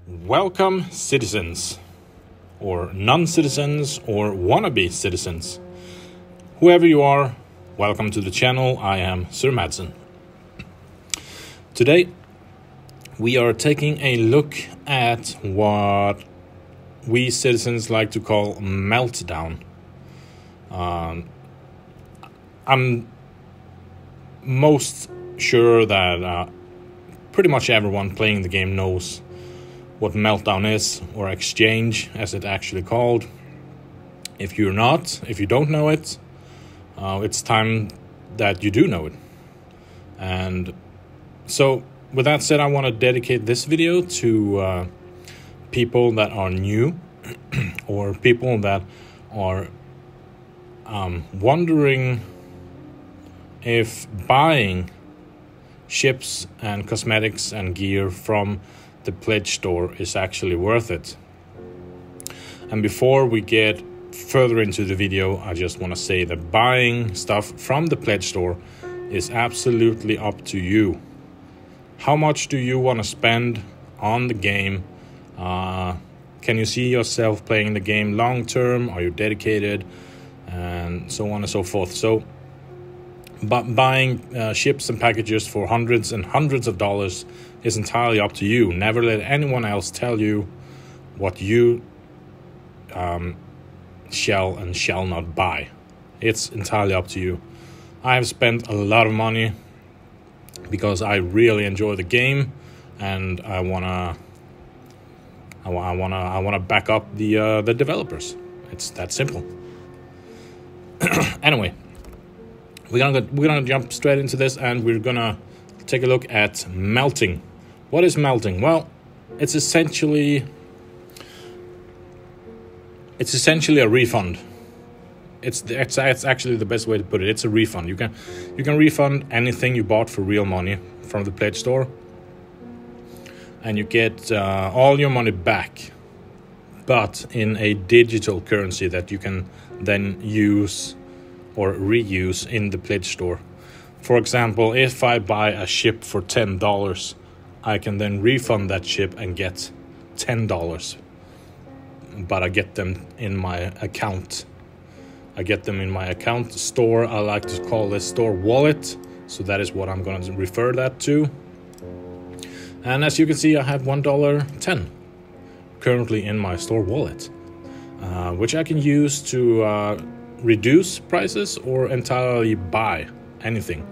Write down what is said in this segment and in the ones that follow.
Welcome, citizens, or non-citizens, or wannabe citizens. Whoever you are, welcome to the channel. I am SirMadsen. Today, we are taking a look at what we citizens like to call meltdown. I'm most sure that pretty much everyone playing the game knows what meltdown is, or exchange as it's actually called. If you don't know it, it's time that you do know it. And so with that said, I want to dedicate this video to people that are new or people that are wondering if buying ships and cosmetics and gear from the pledge store is actually worth it. And before we get further into the video, I just want to say that buying stuff from the pledge store is absolutely up to you. How much do you want to spend on the game? Can you see yourself playing the game long term? Are you dedicated? And so on and so forth. So but buying ships and packages for hundreds and hundreds of dollars is entirely up to you. Never let anyone else tell you what you shall and shall not buy. It's entirely up to you. I have spent a lot of money because I really enjoy the game, and I wanna back up the developers. It's that simple. Anyway. We're gonna jump straight into this, and we're gonna take a look at melting. What is melting? Well, it's essentially a refund. It's actually the best way to put it. It's a refund. You can refund anything you bought for real money from the pledge store, and you get all your money back, but in a digital currency that you can then use or reuse in the pledge store. For example, if I buy a ship for $10, I can then refund that ship and get $10. But I get them in my account. I get them in my account store. I like to call this store wallet. So that is what I'm going to refer that to. And as you can see, I have $1.10 currently in my store wallet, which I can use to reduce prices or entirely buy anything.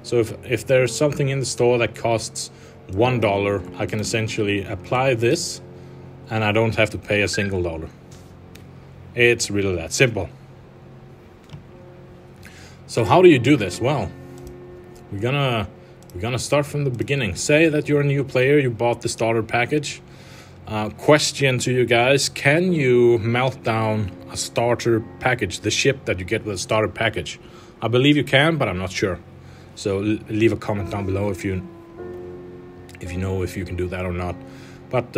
So if there's something in the store that costs $1, I can essentially apply this and I don't have to pay a single dollar. It's really that simple. So how do you do this? Well, we're gonna start from the beginning. Say that you're a new player, you bought the starter package. Question to you guys: can you melt down a starter package, the ship that you get with a starter package? I believe you can, but I'm not sure. So leave a comment down below if you know if you can do that or not. But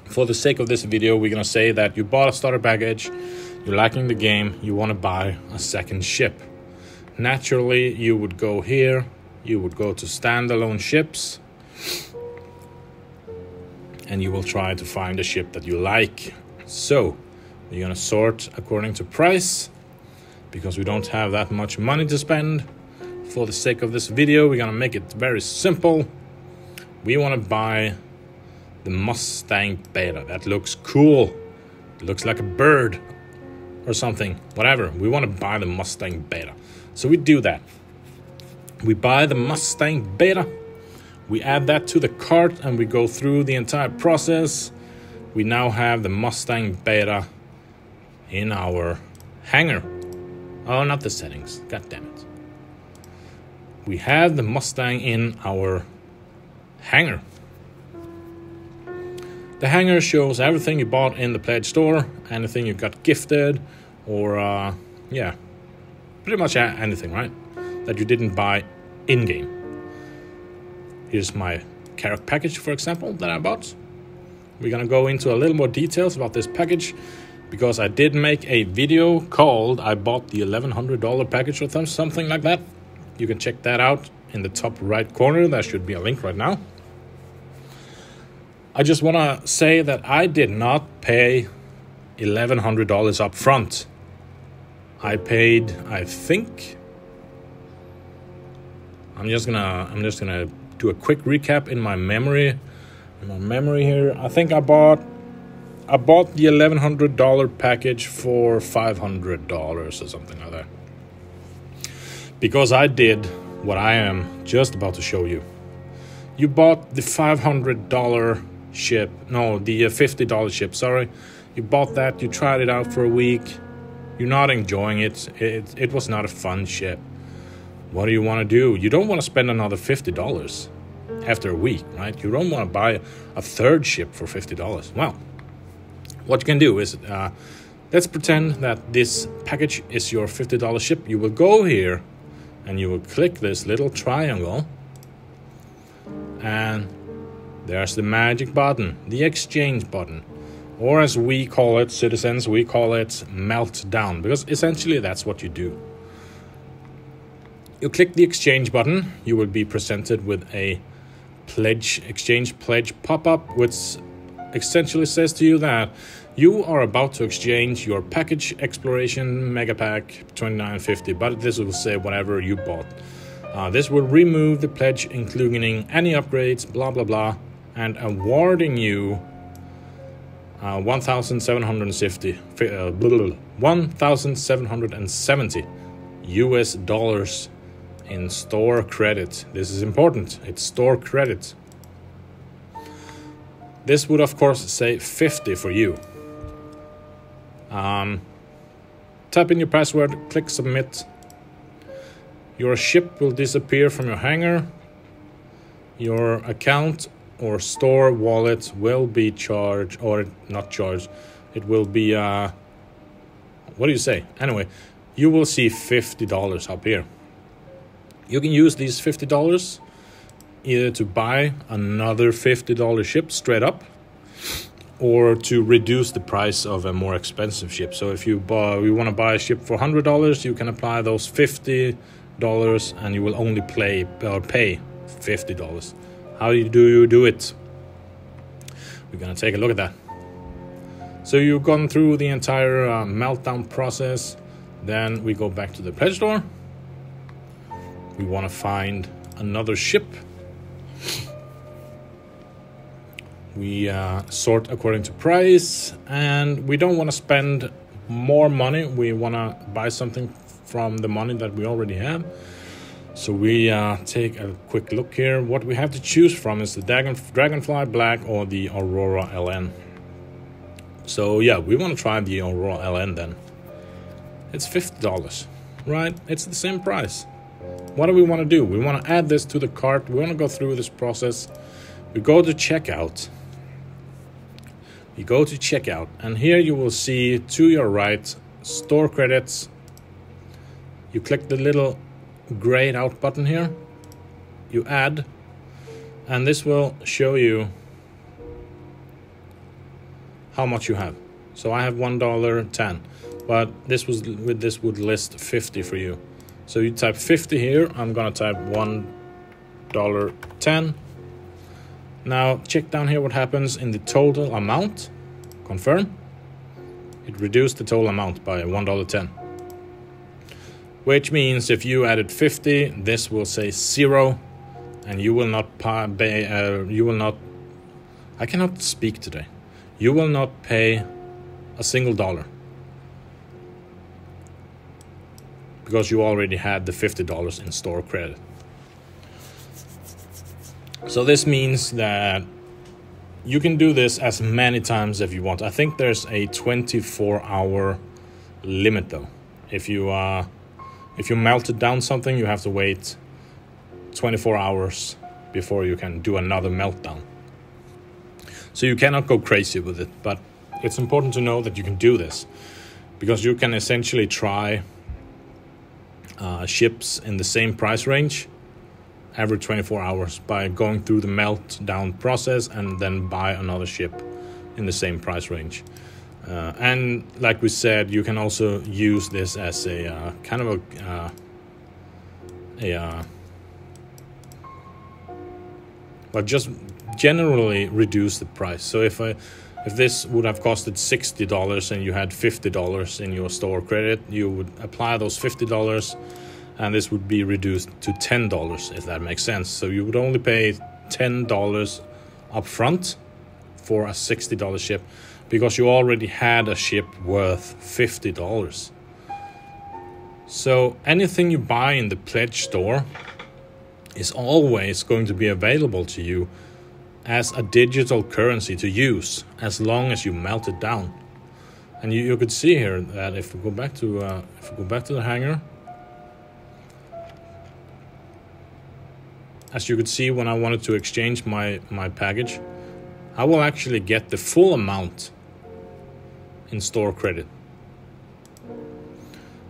for the sake of this video, we're gonna say that you bought a starter package, you're liking the game, you want to buy a second ship. Naturally, you would go here, you would go to standalone ships, and you will try to find a ship that you like. So you're gonna sort according to price, because we don't have that much money to spend. For the sake of this video, we're gonna make it very simple. We wanna buy the Mustang Beta. That looks cool. It looks like a bird or something, whatever. We wanna buy the Mustang Beta. So we do that. We buy the Mustang Beta. We add that to the cart and we go through the entire process. We now have the Mustang Beta in our hangar. Oh, not the settings. God damn it. We have the Mustang in our hangar. The hangar shows everything you bought in the pledge store, anything you got gifted, or yeah, pretty much anything, right? That you didn't buy in-game. Here's my carrot package, for example, that I bought. We're gonna go into a little more details about this package, because I did make a video called I bought the $1,100 package or something like that. You can check that out in the top right corner. There should be a link right now. I just want to say that I did not pay $1,100 up front. I paid, I think, I'm just gonna do a quick recap in my memory. Here, I think I bought the $1,100 package for $500 or something like that. Because I did what I am just about to show you. You bought the $500 ship, no, the $50 ship, sorry. You bought that, you tried it out for a week. You're not enjoying it. It was not a fun ship. What do you want to do? You don't want to spend another $50 after a week, right? You don't want to buy a third ship for $50. Well, what you can do is, let's pretend that this package is your $50 ship. You will go here and you will click this little triangle, and there's the magic button, the exchange button. Or as we call it, citizens, we call it meltdown, because essentially that's what you do. You click the exchange button, you will be presented with a exchange pledge pop-up, which essentially says to you that you are about to exchange your package exploration mega pack $29.50, but this will say whatever you bought. This will remove the pledge, including any upgrades, blah blah blah, and awarding you $1,770 US dollars in store credit. This is important. It's store credit. This would of course say 50 for you. Type in your password, click submit. Your ship will disappear from your hangar. Your account or store wallet will be charged, or not charged. It will be what do you say? Anyway, you will see $50 up here. You can use these $50 either to buy another $50 ship straight up, or to reduce the price of a more expensive ship. So if you want to buy a ship for $100, you can apply those $50 and you will only pay $50. How do you do it? We're going to take a look at that. So you've gone through the entire meltdown process. Then we go back to the pledge store. We want to find another ship. We sort according to price, and we don't want to spend more money. We want to buy something from the money that we already have. So we take a quick look here. What we have to choose from is the Dragonfly Black or the Aurora LN. So yeah, we want to try the Aurora LN then. It's $50, right? It's the same price. What do we want to do? We want to add this to the cart. We want to go through this process. We go to checkout. You go to checkout, and here you will see to your right, store credits. You click the little grayed out button here. You add, and this will show you how much you have. So I have $1.10, but this would list 50 for you. So you type 50 here. I'm gonna type $1.10. Now check down here what happens in the total amount. Confirm. It reduced the total amount by $1.10. Which means if you added 50, this will say 0, and you will not pay. I cannot speak today. You will not pay a single dollar, because you already had the $50 in store credit. So this means that you can do this as many times if you want. I think there's a 24-hour limit though. If you melted down something, you have to wait 24 hours before you can do another meltdown. So you cannot go crazy with it, but it's important to know that you can do this, because you can essentially try ships in the same price range every 24 hours by going through the meltdown process and then buy another ship in the same price range. And like we said, you can also use this as a kind of but just generally reduce the price. So if this would have costed $60 and you had $50 in your store credit, you would apply those $50 and this would be reduced to $10, if that makes sense. So you would only pay $10 up front for a $60 ship because you already had a ship worth $50. So anything you buy in the pledge store is always going to be available to you as a digital currency to use, as long as you melt it down. And you could see here that if we go back to the hangar, as you could see, when I wanted to exchange my package, I will actually get the full amount in store credit.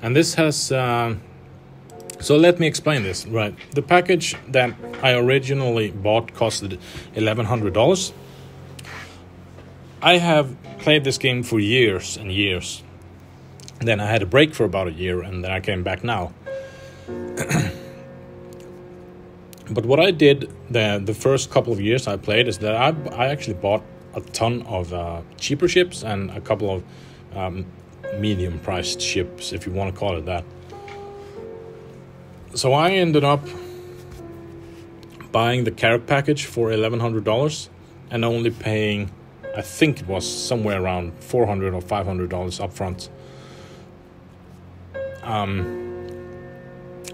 And this has so let me explain this. Right, the package that I originally bought costed $1,100. I have played this game for years and years. Then I had a break for about a year, and then I came back now. But what I did the first couple of years I played is that I actually bought a ton of cheaper ships and a couple of medium-priced ships, if you want to call it that. So I ended up buying the carrot package for $1,100 and only paying, I think it was somewhere around $400 or $500 up front.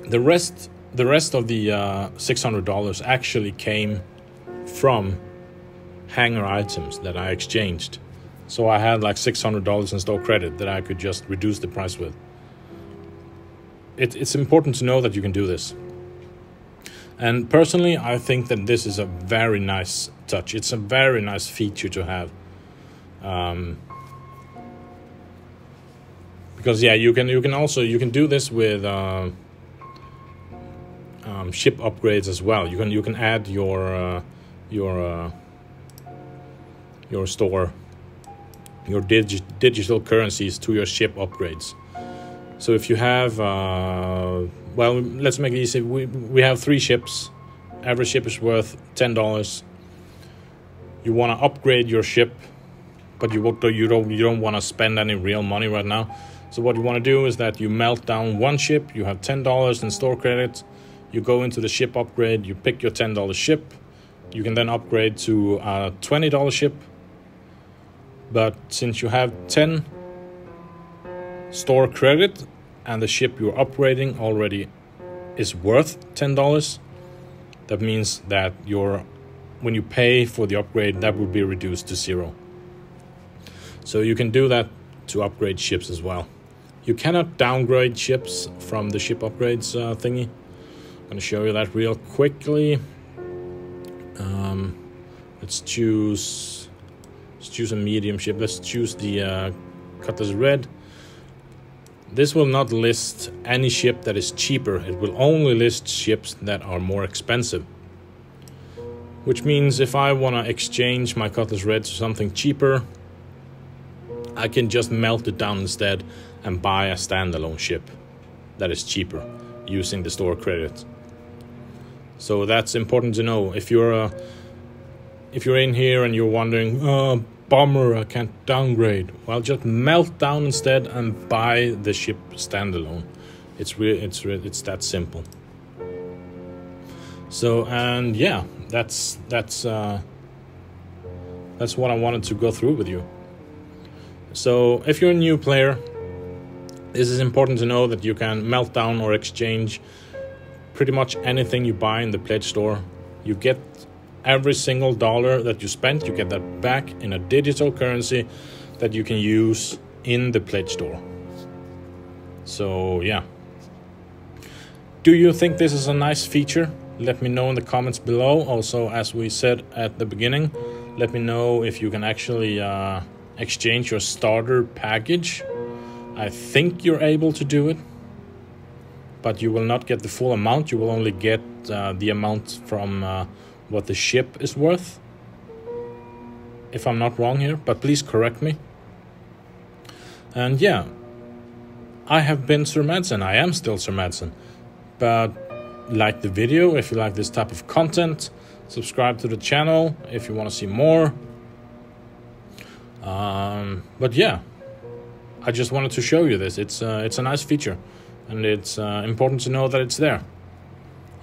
The rest of the $600 actually came from hangar items that I exchanged. So I had like $600 in store credit that I could just reduce the price with. It's important to know that you can do this. And personally, I think that this is a very nice touch. It's a very nice feature to have. Because yeah, you can do this with ship upgrades as well. You can add your store, your digital currencies to your ship upgrades. So if you have, well, let's make it easy. We have 3 ships. Every ship is worth $10. You want to upgrade your ship, but you don't want to spend any real money right now. So what you want to do is that you melt down one ship. You have $10 in store credit. You go into the ship upgrade. You pick your $10 ship. You can then upgrade to a $20 ship. But since you have 10 store credit and the ship you're upgrading already is worth $10, that means that when you pay for the upgrade, that will be reduced to $0. So you can do that to upgrade ships as well. You cannot downgrade ships from the ship upgrades thingy. I'm going to show you that real quickly. Let's choose a medium ship. Let's choose the Cutlass Red. This will not list any ship that is cheaper. It will only list ships that are more expensive. Which means if I want to exchange my Cutlass Red to something cheaper, I can just melt it down instead and buy a standalone ship that is cheaper using the store credit. So that's important to know. If you're in here and you're wondering, oh, bummer, I can't downgrade. Well, just melt down instead and buy the ship standalone. It's that simple. So, and yeah, that's what I wanted to go through with you. So if you're a new player, this is important to know that you can melt down or exchange pretty much anything you buy in the pledge store. You get every single dollar that you spent, you get that back in a digital currency that you can use in the pledge store. So yeah. Do you think this is a nice feature? Let me know in the comments below. Also, as we said at the beginning, let me know if you can actually exchange your starter package. I think you're able to do it, but you will not get the full amount. You will only get the amount from what the ship is worth, if I'm not wrong here, but please correct me. And yeah, I have been SirMadsen. I am still SirMadsen. But like the video, if you like this type of content, Subscribe to the channel if you want to see more. But yeah, I just wanted to show you this. It's a nice feature, and it's important to know that it's there.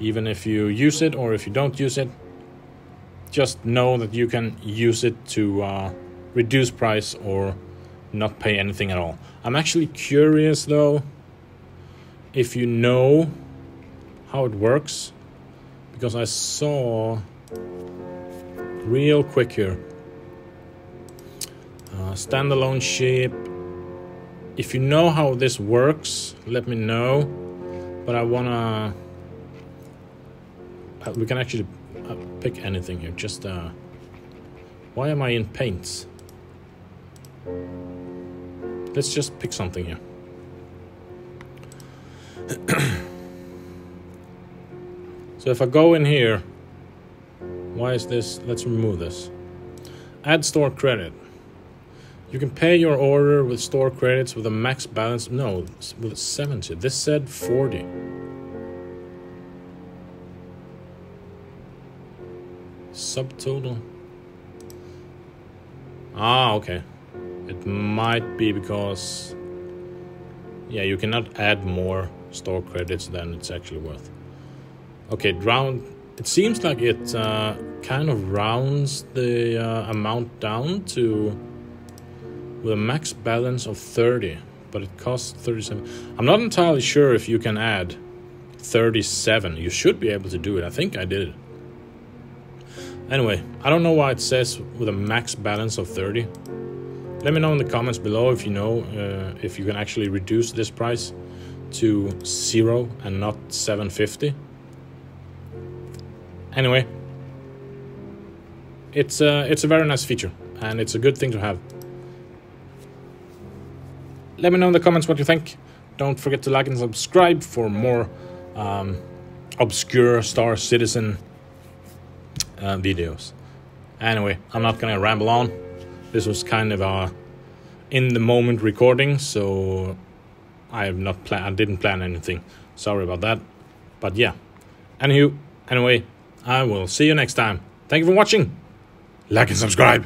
Even if you use it or if you don't use it, just know that you can use it to reduce price or not pay anything at all. I'm actually curious though if you know how it works, because I saw real quick here, standalone ship. If you know how this works, let me know. But I wanna we can actually pick anything here. Just why am I in paints? Let's just pick something here. So if I go in here, why is this? Let's remove this. Add store credit. You can pay your order with store credits with a max balance. No, with 70. This said 40. Subtotal. Ah, okay. It might be because, yeah, you cannot add more store credits than it's actually worth. Okay, round. It seems like it kind of rounds the amount down to with a max balance of 30, but it costs 37. I'm not entirely sure if you can add 37. You should be able to do it. I think I did it. Anyway, I don't know why it says with a max balance of 30. Let me know in the comments below if you know if you can actually reduce this price to 0 and not 750. Anyway, it's a very nice feature, and it's a good thing to have. Let me know in the comments what you think. Don't forget to like and subscribe for more obscure Star Citizen videos. Anyway, I'm not gonna ramble on. This was kind of a in the moment recording, so I didn't plan anything. Sorry about that. But yeah. Anyway, I will see you next time. Thank you for watching. Like and subscribe.